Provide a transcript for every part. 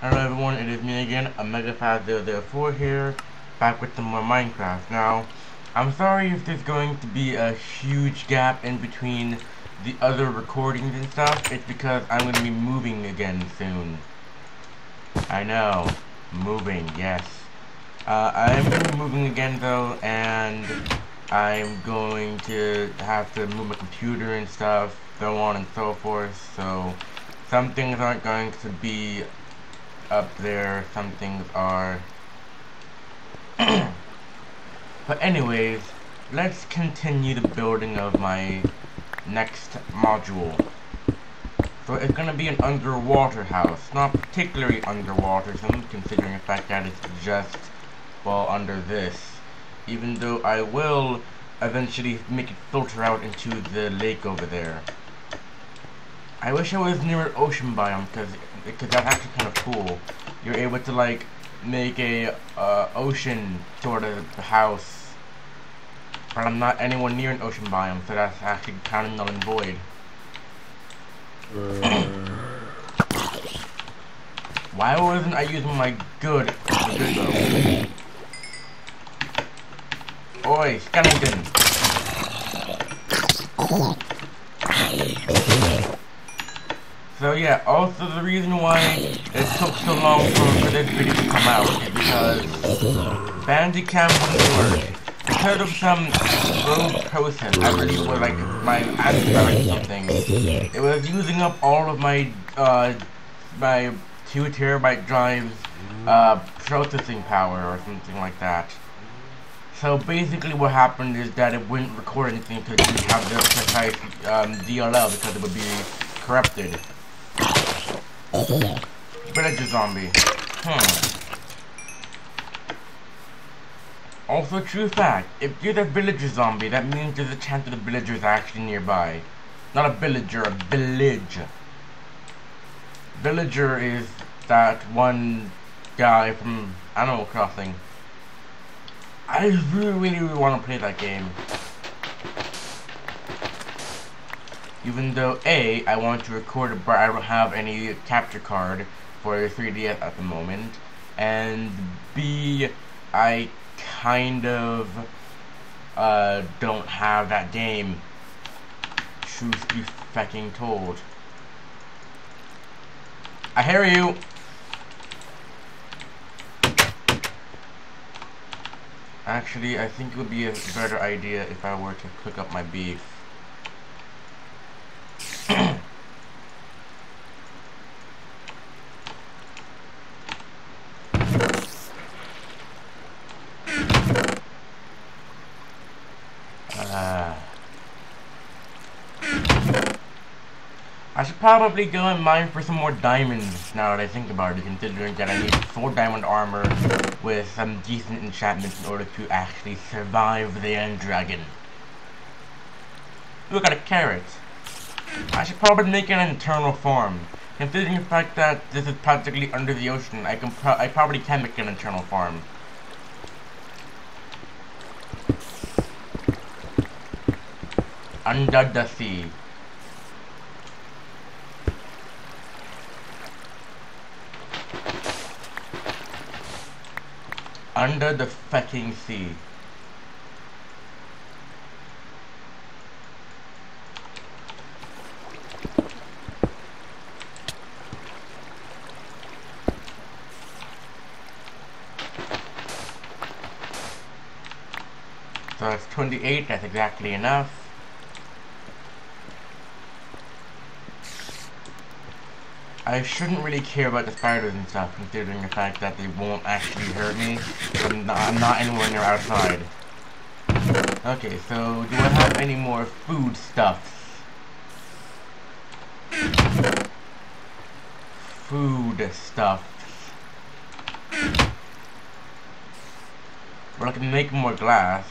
Hello everyone, it is me again, OmegaFast004 here, back with some more Minecraft. Now, I'm sorry if there's going to be a huge gap in between the other recordings and stuff. It's because I'm going to be moving again soon. I know, moving, yes. I'm going to be moving again though, and I'm going to have to move my computer and stuff, so on and so forth, so some things aren't going to be up there, some things are. But anyways, let's continue the building of my next module. So it's gonna be an underwater house, not particularly underwater, considering the fact that it's just, well, under this. Even though I will eventually make it filter out into the lake over there. I wish I was near an ocean biome, because that's actually kind of cool. You're able to like make a ocean sort of house, but I'm not anywhere near an ocean biome, so that's actually kind of null and void. Why wasn't I using my good bow? Oi, skeleton! So yeah, also the reason why it took so long for this video to come out is because Bandicam wouldn't work. Because of some rogue process, I believe it was like my antivirus or something. It was using up all of my my 2 terabyte drive's processing power or something like that. So basically what happened is that it wouldn't record anything because it didn't have the precise DLL because it would be corrupted. Villager zombie. Also, true fact, if you're the villager zombie, that means there's a chance that the villager is actually nearby. Not a villager, a village. Villager is that one guy from Animal Crossing. I really want to play that game. Even though A, I want to record it, but I don't have any capture card for 3DS at the moment, and B, I kind of don't have that game, truth be fucking told. I hear you! Actually, I think it would be a better idea if I were to cook up my beef. I should probably go and mine for some more diamonds now that I think about it, considering that I need full diamond armor with some decent enchantments in order to actually survive the end dragon. Look at a carrot. I should probably make an internal farm. Considering the fact that this is practically under the ocean, I probably can make an internal farm. Under the sea. Under the fucking sea. So that's 28, that's exactly enough. I shouldn't really care about the spiders and stuff, considering the fact that they won't actually hurt me. I'm not anywhere near outside. Okay, so do I have any more food stuffs? Food stuffs. Well, I can make more glass.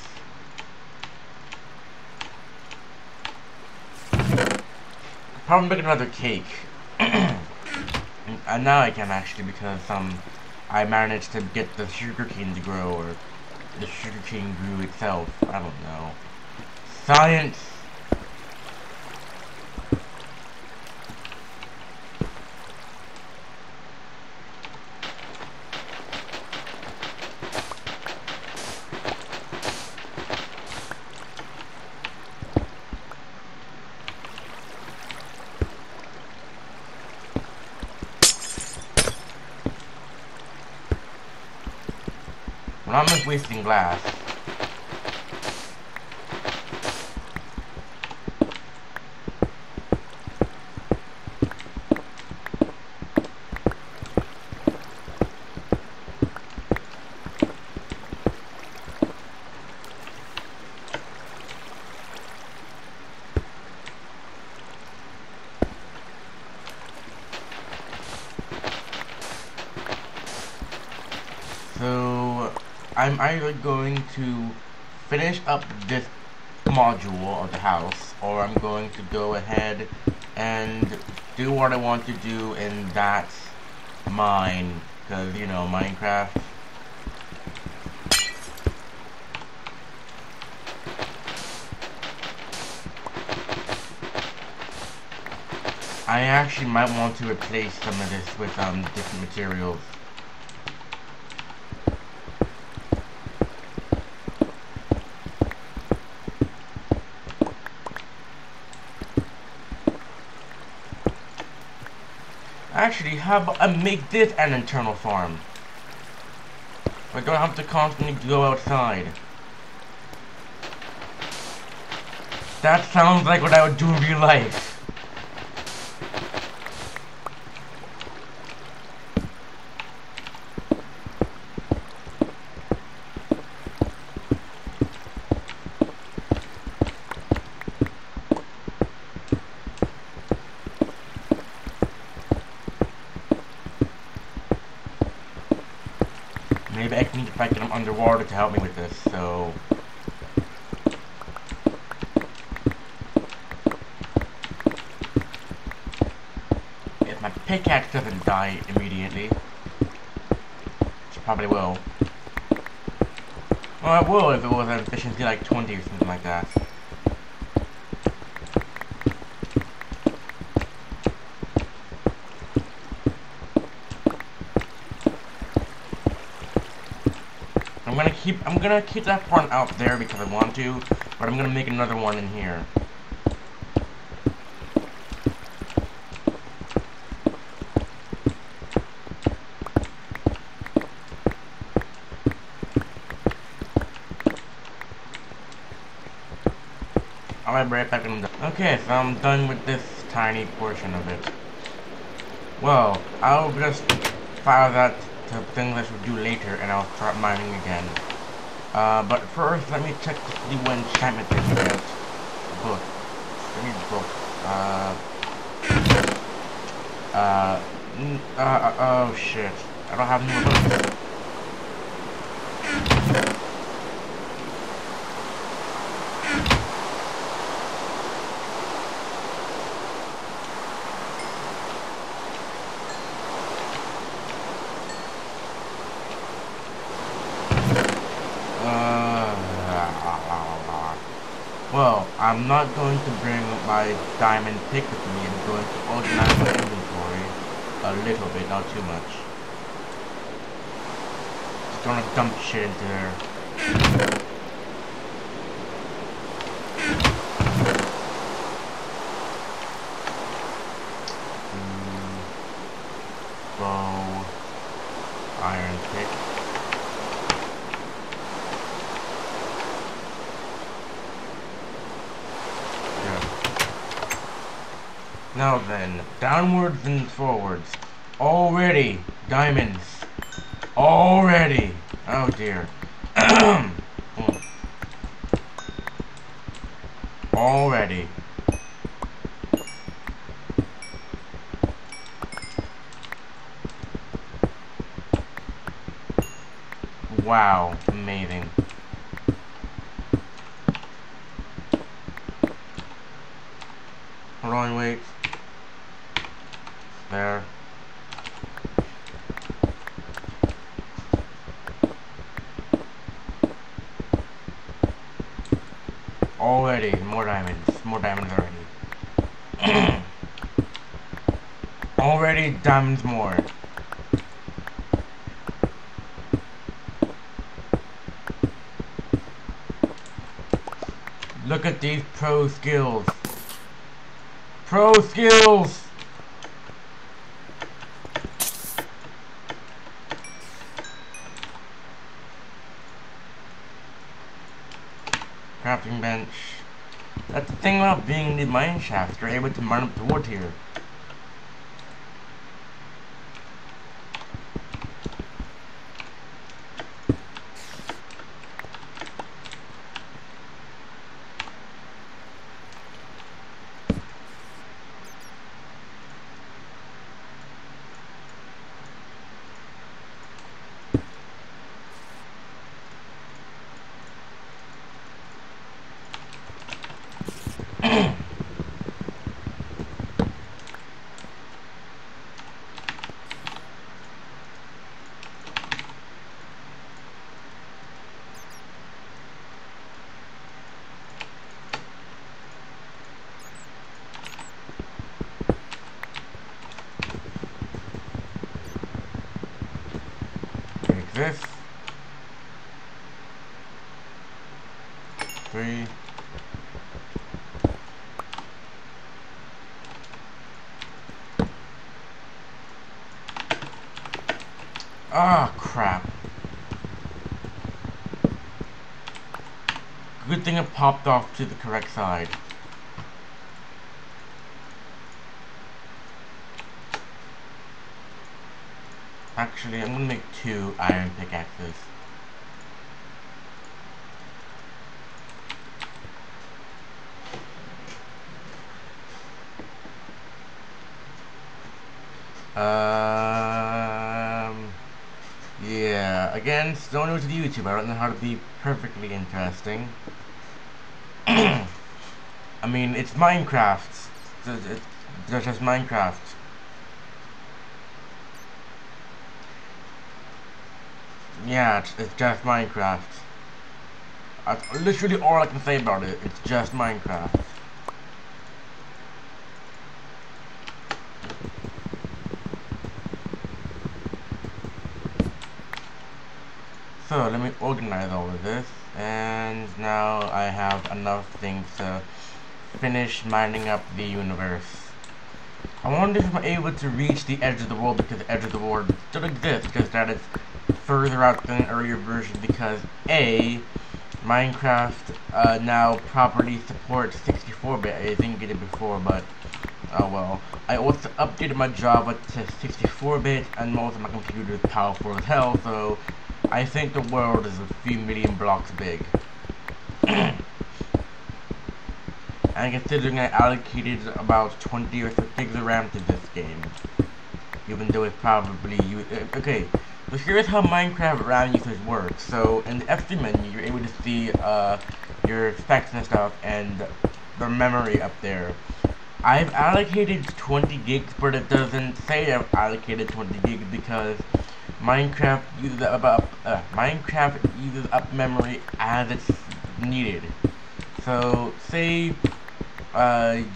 Probably make another cake. And now I can actually, because I managed to get the sugarcane to grow, or the sugarcane grew itself. I don't know. Science! I'm not just wasting glass. So, I'm either going to finish up this module of the house, or I'm going to go ahead and do what I want to do in that mine, because, you know, Minecraft. I actually might want to replace some of this with different materials. Actually, how about I make this an internal farm? I don't have to constantly go outside. That sounds like what I would do in real life. Maybe I can need to get them underwater to help me with this, so... If my pickaxe doesn't die immediately, which it probably will. Well, it will if it was an efficiency like 20 or something like that. I'm gonna keep that one out there because I want to, but I'm gonna make another one in here. I'll be right back when I'm done. Okay, so I'm done with this tiny portion of it. Well, I'll just file that to things I should do later, and I'll start mining again. But first, let me check to see what enchantment I can get. Book. I need book. Oh shit. I don't have any more books. Well, I'm not going to bring my diamond pick with me. I'm going to organize my inventory a little bit, not too much. Just gonna dump shit into there. Bow, iron pick. Now then, downwards and forwards. Already, diamonds. Already. Oh dear. Already. Wow, amazing. Hold on, wait. There. Already, more diamonds already. Already, diamonds more. Look at these pro skills. Pro skills! crafting bench. That's the thing about being in the mine shaft. You're able to mine up the wood here. Take this. 3. Ah, crap. Good thing it popped off to the correct side. Actually, I'm gonna make 2 iron pickaxes. Yeah, again, still new to YouTube. I don't know how to be perfectly interesting. I mean, it's Minecraft. It's just Minecraft. Yeah, it's just Minecraft. That's literally all I can say about it. It's just Minecraft. So, let me organize all of this. And now I have enough things to finish mining up the universe. I wonder if I'm able to reach the edge of the world, because the edge of the world still exists, just that it's further out than an earlier version, because A, Minecraft now properly supports 64-bit. I didn't get it before, but oh well. I also updated my Java to 64-bit, and most of my computer is powerful as hell, so I think the world is a few million blocks big. And considering I allocated about 20 or so gigs of RAM to this game, even though it probably okay. So here's how Minecraft RAM usage works. So in the FC menu, you're able to see your specs and stuff, and the memory up there. I've allocated 20 gigs, but it doesn't say I've allocated 20 gigs because Minecraft uses up memory as it's needed. So say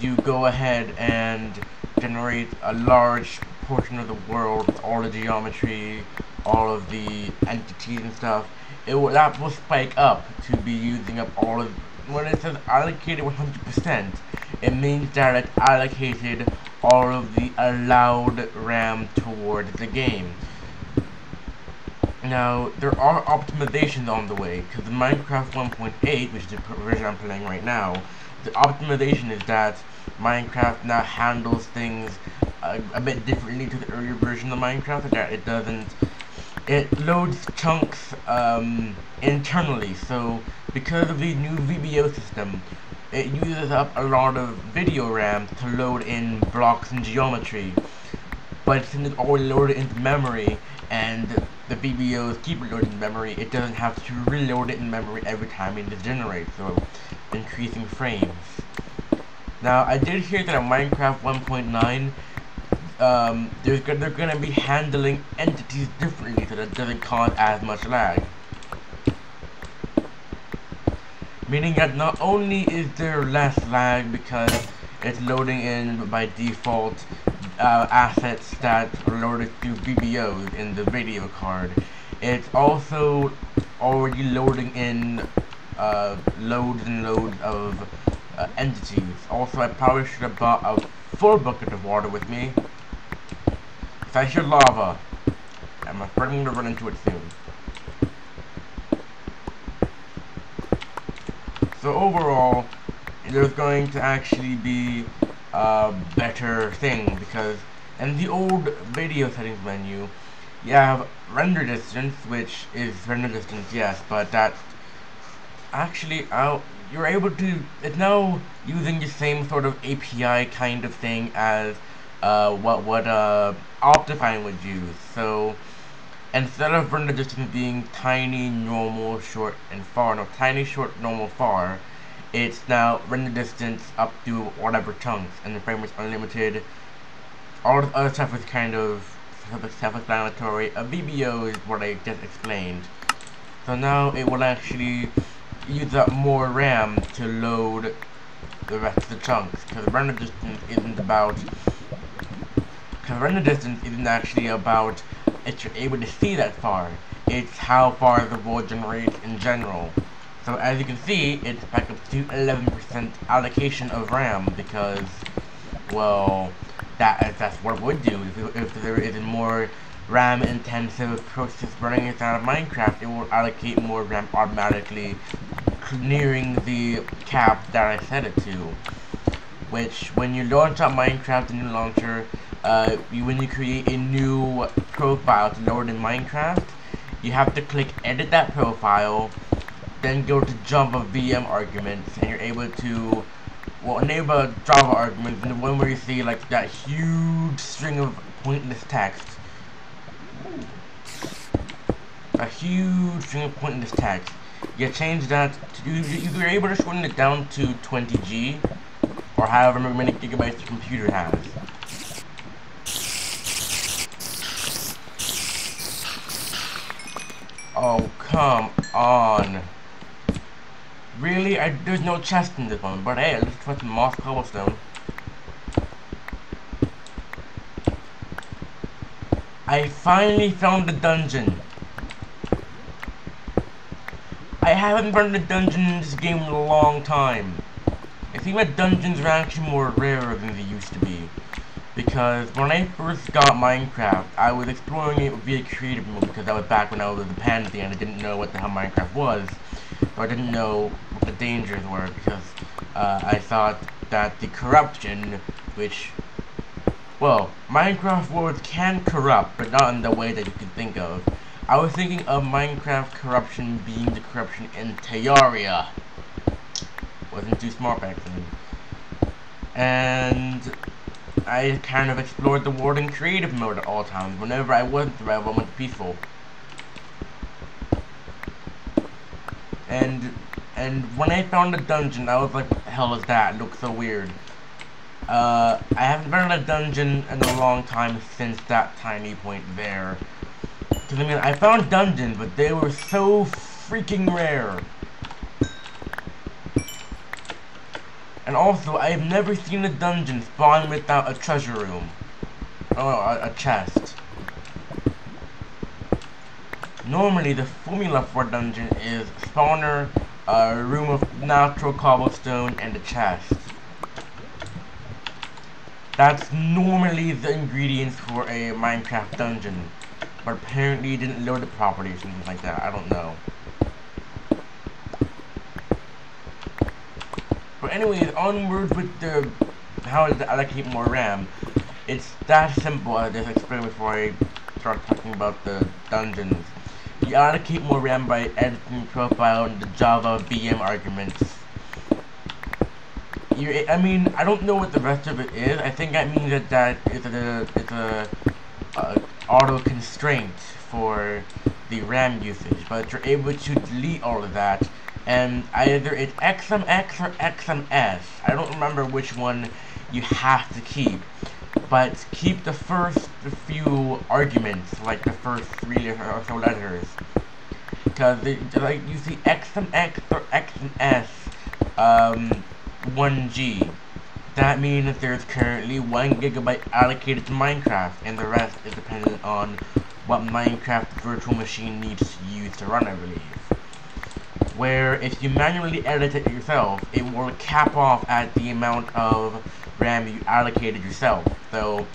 you go ahead and generate a large portion of the world with all the geometry, all of the entities and stuff. That will spike up to be using up all of. When it says allocated 100%, it means that it's allocated all of the allowed RAM towards the game. Now, there are optimizations on the way, because Minecraft 1.8, which is the version I'm playing right now, the optimization is that Minecraft now handles things a bit differently to the earlier version of Minecraft, that it loads chunks internally. So because of the new VBO system, it uses up a lot of video RAM to load in blocks and geometry, but since it's already loaded into memory and the VBOs keep it loaded in memory, it doesn't have to reload it in memory every time it is generated, so increasing frames. Now, I did hear that on Minecraft 1.9, they're gonna be handling entities differently so that it doesn't cause as much lag. Meaning that not only is there less lag because it's loading in by default assets that are loaded through VBOs in the video card, it's also already loading in loads and loads of entities. Also, I probably should have bought a full bucket of water with me. If I hear lava, I'm afraid I'm going to run into it soon. So overall, there's going to actually be a better thing, because in the old video settings menu, you have render distance, which is render distance, yes, but that actually you're able to, it's now using the same sort of API kind of thing as what Optifine would use. So instead of render distance being tiny, normal, short, and far, no, tiny, short, normal, far, it's now render distance up to whatever chunks, and the frame rate's unlimited. All the other stuff is kind of self-explanatory. A VBO is what I just explained. So now it will actually use up more RAM to load the rest of the chunks, because render distance isn't actually about if you're able to see that far. It's how far the board generates in general. So as you can see, it's back up to 11% allocation of RAM, because, well, that's what it would do. If there is a more RAM intensive process running inside of Minecraft, it will allocate more RAM automatically, nearing the cap that I set it to. Which, when you launch up Minecraft, the new launcher, when you create a new profile to load in Minecraft, you have to click edit that profile, then go to Java VM arguments, and you're able to, well, enable Java arguments, and the one where you see like that huge string of pointless text. A huge string of pointless text. You change that to, you're able to shorten it down to 20G, or however many gigabytes your computer has. Oh, come on. Really? There's no chest in this one, but hey, let's try some moss cobblestone. I finally found the dungeon. I haven't found a dungeon in this game in a long time. I think that dungeons are actually more rare than they used to be. Because when I first got Minecraft, I was exploring it via creative mode, because that was back when I was a pansy and I didn't know what the hell Minecraft was. Or I didn't know what the dangers were, because I thought that the corruption, which, well, Minecraft worlds can corrupt, but not in the way that you could think of. I was thinking of Minecraft corruption being the corruption in Terraria. Wasn't too smart back then. And I kind of explored the world in creative mode at all times. Whenever I wasn't survival, I went to peaceful. And when I found a dungeon, I was like, what the hell is that? It looks so weird. I haven't found a dungeon in a long time since that tiny point there. Because, I mean, I found dungeons, but they were so freaking rare. And also, I have never seen a dungeon spawn without a treasure room. Oh, a chest. Normally, the formula for a dungeon is spawner, a room of natural cobblestone, and a chest. That's normally the ingredients for a Minecraft dungeon. But apparently it didn't load it properly or something like that. I don't know. But anyways, onward with the how to allocate more RAM. It's that simple, as I just explained before I start talking about the dungeons. You allocate more RAM by editing the profile in the Java VM arguments. I mean, I don't know what the rest of it is. I think that means that it's a auto constraint for the RAM usage, but you're able to delete all of that, and either it's XMX or XMS. I don't remember which one you have to keep, but keep the first few arguments, like the first 3 or so letters, because like you see XMX or XMS 1G. That means that there's currently 1 GB allocated to Minecraft, and the rest is dependent on what Minecraft virtual machine needs to use to run, I believe. Where if you manually edit it yourself, it will cap off at the amount of RAM you allocated yourself. So,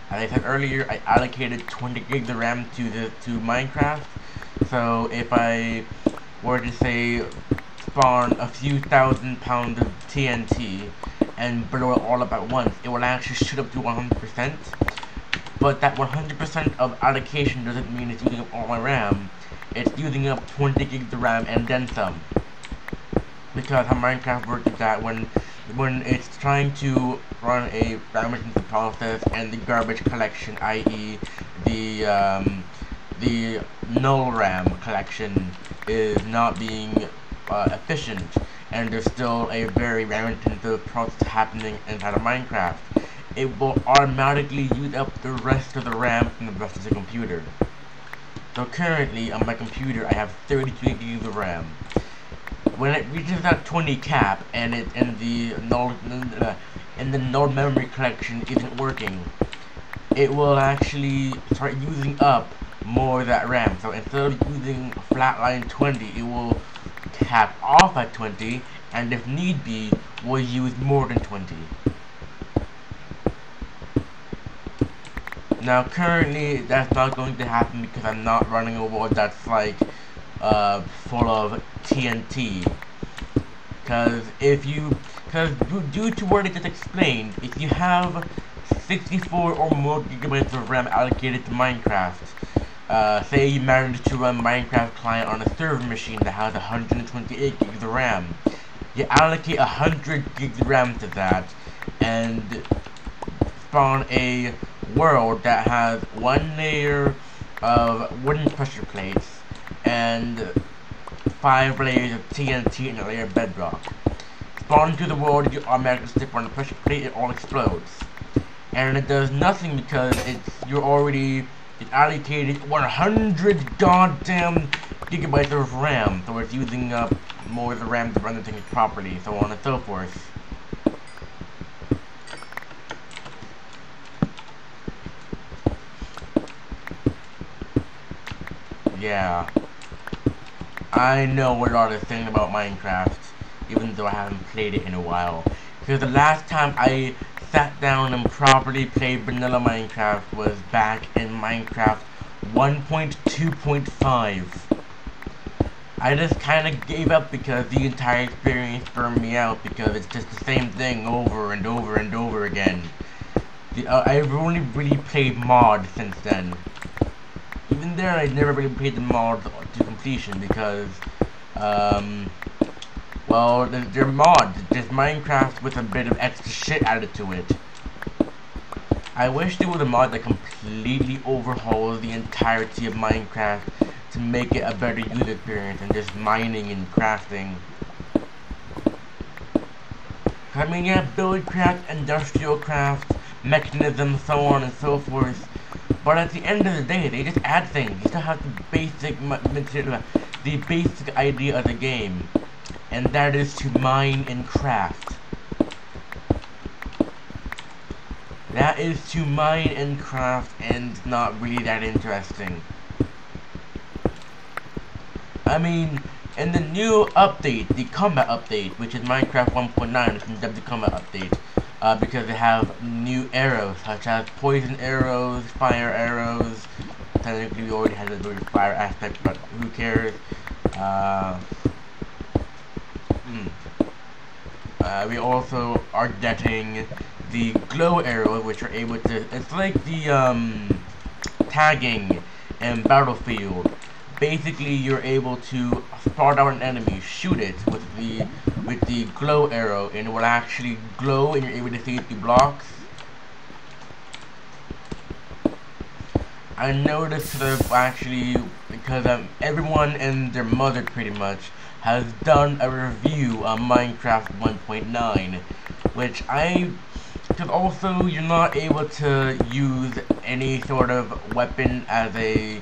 as I said earlier, I allocated 20 gigs of RAM to Minecraft. So if I were to say spawn a few thousand pounds of TNT and blow it all up at once, it will actually shoot up to 100%. But that 100% of allocation doesn't mean it's using up all my RAM. It's using up 20 gigs of RAM and then some. Because how Minecraft works is that when it's trying to run a RAM retention process and the garbage collection, i.e. the null RAM collection is not being efficient, and there's still a very RAM intensive process happening inside of Minecraft, it will automatically use up the rest of the RAM from the rest of the computer. So currently on my computer I have 32 gigs of RAM. When it reaches that 20 cap and the null memory collection isn't working, it will actually start using up more of that RAM. So instead of using flatline 20, it will cap off at 20, and if need be, will use more than 20. Now currently that's not going to happen because I'm not running a world that's like full of TNT. Because due to what I just explained, if you have 64 or more gigabytes of RAM allocated to Minecraft, say you manage to run Minecraft client on a server machine that has 128 gigs of RAM, you allocate 100 gigs of RAM to that and spawn a world that has one layer of wooden pressure plates and 5 layers of TNT and a layer of bedrock. Spawn into the world, you automatically step on the pressure plate, it all explodes. And it does nothing because it's allocated 100 goddamn gigabytes of RAM, so it's using up more of the RAM to run the thing properly, so on and so forth. Yeah, I know a lot of things about Minecraft, even though I haven't played it in a while. Because the last time I sat down and properly played vanilla Minecraft was back in Minecraft 1.2.5. I just kind of gave up because the entire experience burned me out because it's just the same thing over and over and over again. I've only really played mod since then. Even there, I never really played the mod to completion because, well, they're mods. Just Minecraft with a bit of extra shit added to it. I wish there was a mod that completely overhauls the entirety of Minecraft to make it a better user experience than just mining and crafting. I mean, yeah, build craft, industrial craft, mechanism, so on and so forth. But at the end of the day, they just add things. You still have the basic material, the basic idea of the game, and that is to mine and craft. That is to mine and craft, and not really that interesting. I mean, in the new update, the combat update, which is Minecraft 1.9, it's in the combat update. Because they have new arrows, such as poison arrows, fire arrows. Technically, we already had the fire aspect, but who cares? We also are getting the glow arrows, which are able to. It's like the tagging in Battlefield. Basically, you're able to spot out an enemy, shoot it with the glow arrow, and it will actually glow, and you're able to see it through blocks. I noticed that actually, because everyone and their mother pretty much has done a review on Minecraft 1.9, which because also you're not able to use any sort of weapon as a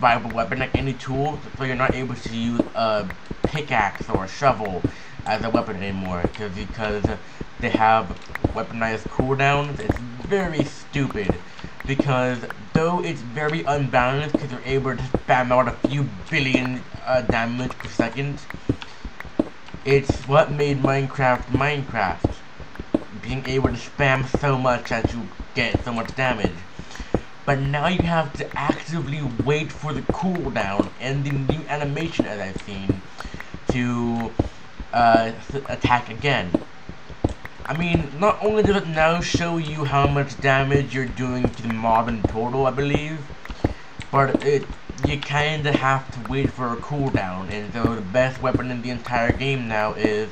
viable weapon, like any tool, so you're not able to use a pickaxe or a shovel as a weapon anymore, because they have weaponized cooldowns. It's very stupid, because though it's very unbalanced because they're able to spam out a few billion damage per second, it's what made Minecraft, being able to spam so much that you get so much damage. But now you have to actively wait for the cooldown and the new animation, as I've seen, to attack again. I mean, not only does it now show you how much damage you're doing to the mob in total, I believe, but you kinda have to wait for a cooldown, and so the best weapon in the entire game now is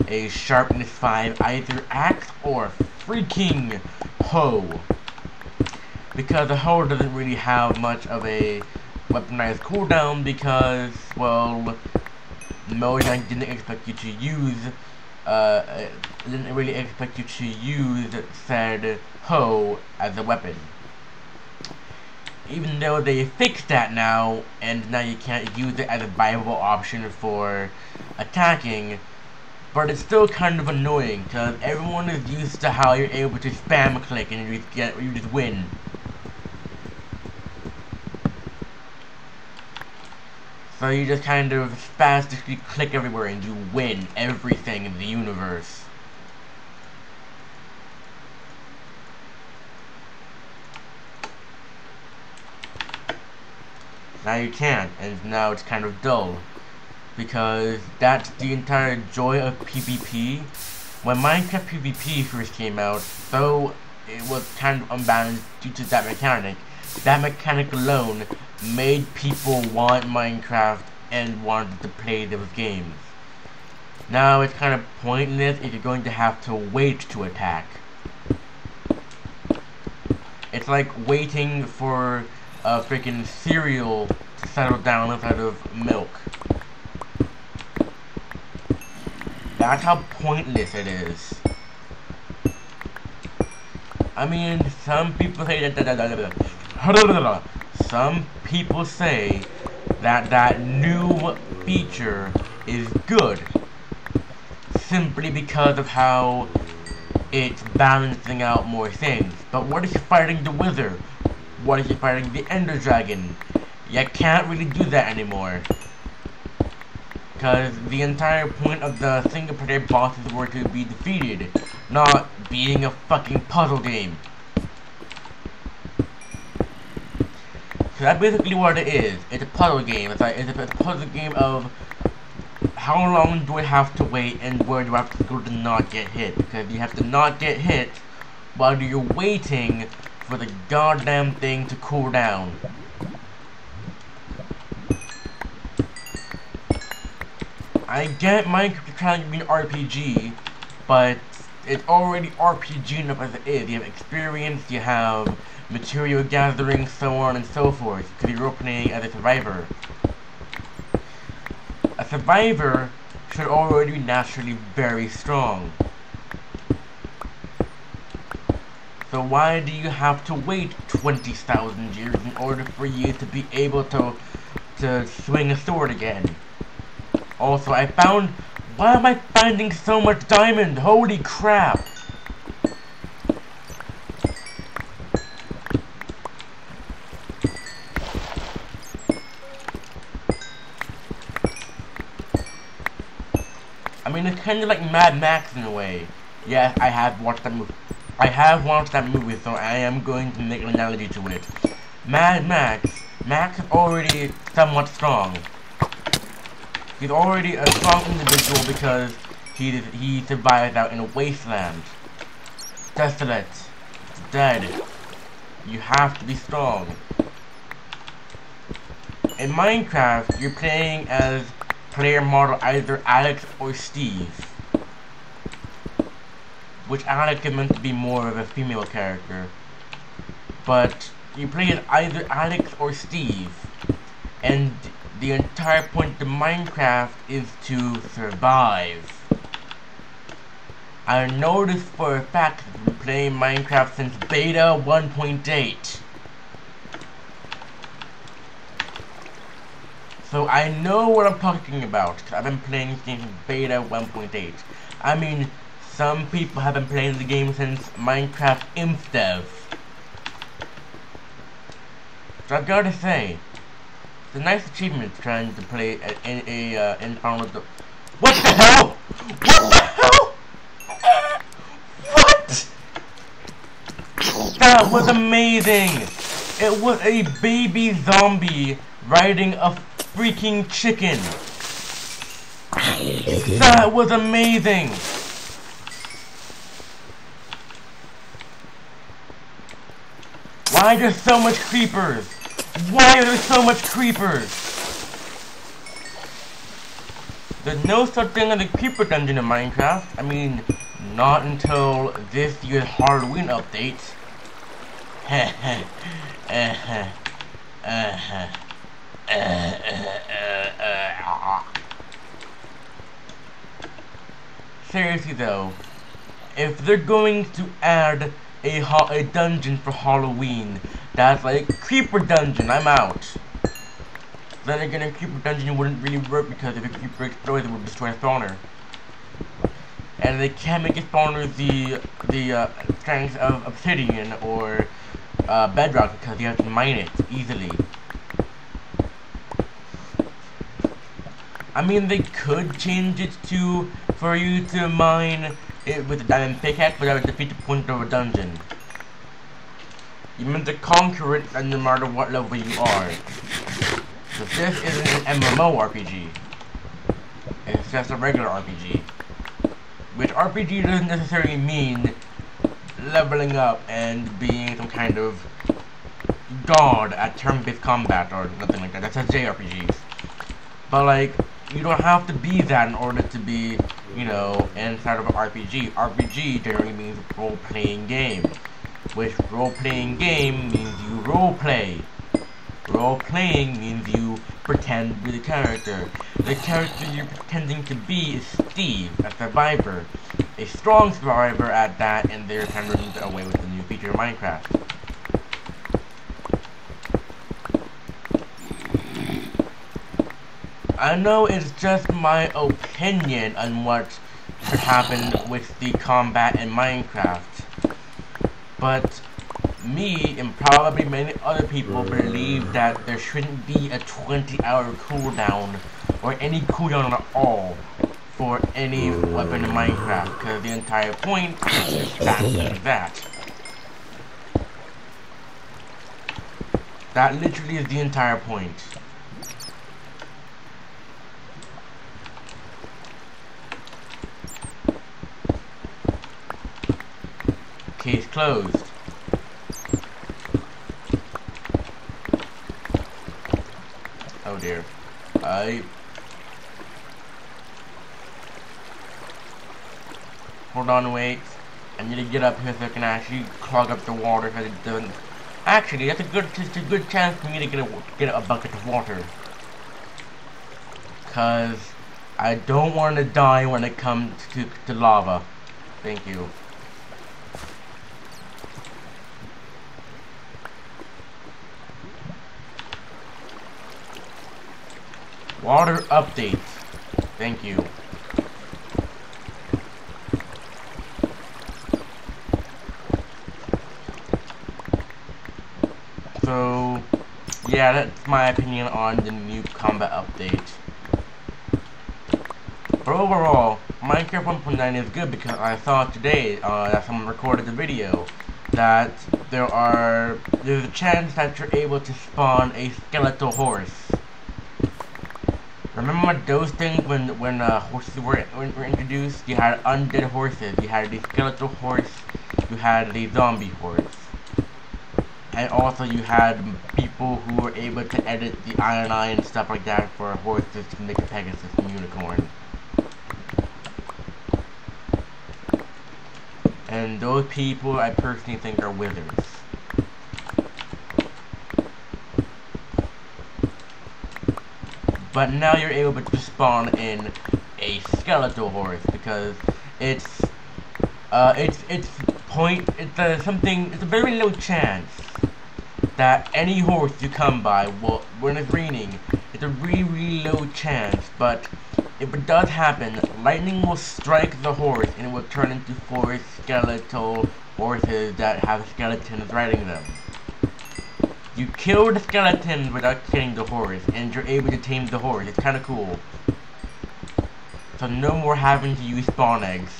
a sharpness 5 either axe or freaking hoe. Because the hoe doesn't really have much of a weaponized cooldown because, well, Mojang didn't expect you to use didn't really expect you to use said hoe as a weapon. Even though they fixed that now, and now you can't use it as a viable option for attacking, but it's still kind of annoying because everyone is used to how you're able to spam click and you just win. So you just kind of spastically click everywhere and you win everything in the universe. Now you can't, and now it's kind of dull. Because that's the entire joy of PvP. When Minecraft PvP first came out, though it was kind of unbalanced due to that mechanic alone made people want Minecraft and wanted to play those games. Now it's kind of pointless if you're going to have to wait to attack. It's like waiting for a freaking cereal to settle down instead of milk. That's how pointless it is. I mean, some people say that new feature is good simply because of how it's balancing out more things. But what if you're fighting the wizard? What if you're fighting the ender dragon? You can't really do that anymore. Because the entire point of the single player bosses were to be defeated, not being a fucking puzzle game. So that's basically what it is. It's a puzzle game. It's a puzzle game of how long do I have to wait and where do I have to go to not get hit. Because you have to not get hit while you're waiting for the goddamn thing to cool down. I get Minecraft trying to be an RPG, but it's already RPG enough as it is. You have experience, you have material gathering, so on and so forth, because you're playing as a survivor. A survivor should already be naturally very strong. So why do you have to wait 20,000 years in order for you to be able to swing a sword again? Also, why am I finding so much diamond? Holy crap! I mean, it's kind of like Mad Max in a way. Yes, I have watched that movie. So I am going to make an analogy to it. Mad Max is already somewhat strong. He's already a strong individual because he survived out in a wasteland. Desolate. Dead. You have to be strong. In Minecraft, you're playing as player model either Alex or Steve. Which Alex is meant to be more of a female character. But you play as either Alex or Steve. And the entire point of Minecraft is to survive. I noticed for a fact that I've been playing Minecraft since beta 1.8. So I know what I'm talking about, because I've been playing since beta 1.8. I mean, some people have been playing the game since Minecraft ImpDev. So I've gotta say, it's a nice achievement trying to play in front of the... What the hell? What the hell? What? That was amazing! It was a baby zombie riding a freaking chicken. That was amazing! Why are there so much creepers? Why are there so much creepers? There's no such thing as a creeper dungeon in Minecraft. I mean, not until this year's Halloween update. Seriously though, if they're going to add a dungeon for Halloween that's like creeper dungeon, I'm out. Then again, a creeper dungeon wouldn't really work because if a creeper explodes, it would destroy a spawner. And they can't make a spawner the strength of obsidian or bedrock because you have to mine it easily. I mean, they could change it for you to mine it with a diamond pickaxe, but that would defeat the point of a dungeon. You meant to conquer it no matter what level you are. So this isn't an MMORPG. It's just a regular RPG. Which RPG doesn't necessarily mean leveling up and being some kind of god at turn-based combat or nothing like that. That's a JRPG. But like, you don't have to be that in order to be, you know, inside of an RPG. RPG generally means role-playing game. Which role-playing game means you role-play. Role-playing means you pretend to be the character. The character you're pretending to be is Steve, a survivor. A strong survivor at that, and they're kind of running away with the new feature of Minecraft. I know it's just my opinion on what should happen with the combat in Minecraft, but me and probably many other people believe that there shouldn't be a 20-hour cooldown or any cooldown at all for any weapon in Minecraft, because the entire point is exactly that. That literally is the entire point. Case closed. Oh dear. Hold on, wait. I need to get up here so I can actually clog up the water because it doesn't. Actually, that's just a good chance for me to get a bucket of water. Cause I don't want to die when it comes to lava. Thank you. Water updates. Thank you. So, yeah, that's my opinion on the new combat update. But overall, Minecraft 1.9 is good because I saw today that someone recorded the video that there's a chance that you're able to spawn a skeletal horse. Remember those things when horses were introduced? You had undead horses, you had the skeletal horse, you had the zombie horse. And also you had people who were able to edit the Iron Eye and stuff like that for horses to make a Pegasus and unicorn. And those people I personally think are wizards. But now you're able to spawn in a skeletal horse because it's a very low chance that any horse you come by will, when it's raining, it's a really low chance, but if it does happen, lightning will strike the horse and it will turn into 4 skeletal horses that have skeletons riding them. You kill the skeleton without killing the horse, and you're able to tame the horse. It's kind of cool. So no more having to use spawn eggs.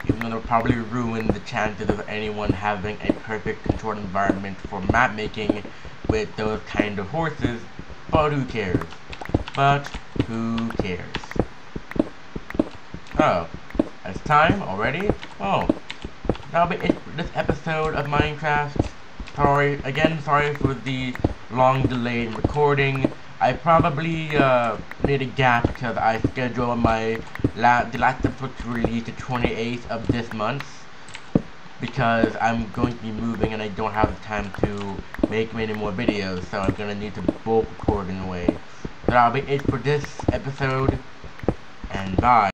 Even though they'll probably ruin the chances of anyone having a perfect controlled environment for map making with those kind of horses, but who cares? but who cares? Oh, it's time already? Oh, that'll be it for this episode of Minecraft. Sorry for the long delay in recording. I probably made a gap because I scheduled my the last episode to release the 28th of this month, because I'm going to be moving and I don't have the time to make many more videos, so I'm gonna need to bulk record in a way. So that'll be it for this episode, and bye.